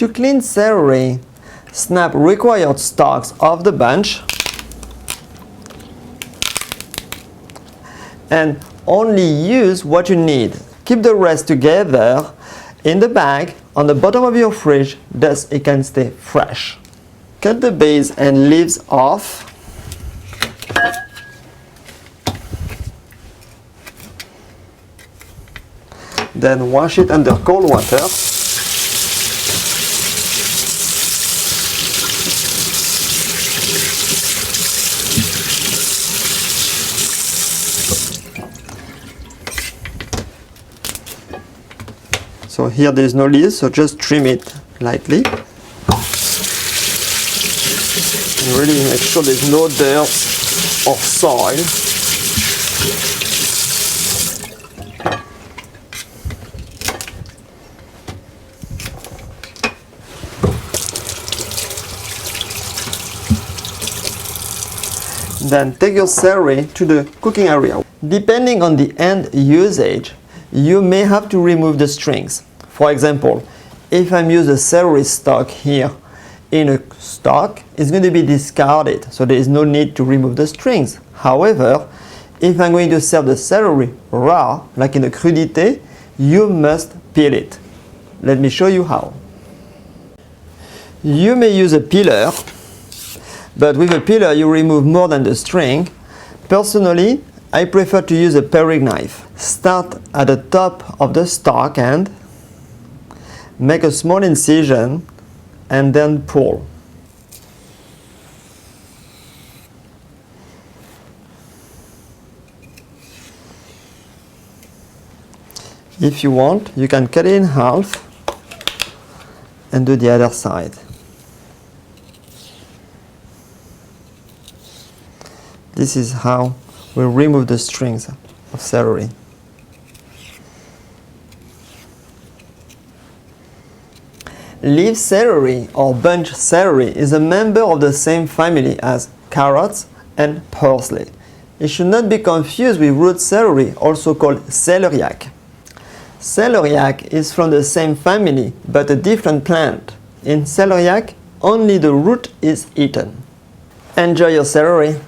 To clean celery, snap required stalks off the bunch and only use what you need. Keep the rest together in the bag on the bottom of your fridge, thus it can stay fresh. Cut the base and leaves off. Then wash it under cold water. So here there is no leaves, so just trim it lightly. And really make sure there is no dirt or soil. Then take your celery to the cooking area. Depending on the end usage, you may have to remove the strings. For example, if I'm using a celery stalk here in a stock, it's going to be discarded, so there is no need to remove the strings. However, if I'm going to serve the celery raw, like in a crudité, you must peel it. Let me show you how. You may use a peeler, but with a peeler you remove more than the string. Personally, I prefer to use a paring knife. Start at the top of the stalk and make a small incision and then pull. If you want, you can cut it in half and do the other side. This is how we remove the strings of celery. Leaf celery or bunch celery is a member of the same family as carrots and parsley. It should not be confused with root celery, also called celeriac. Celeriac is from the same family but a different plant. In celeriac, only the root is eaten. Enjoy your celery!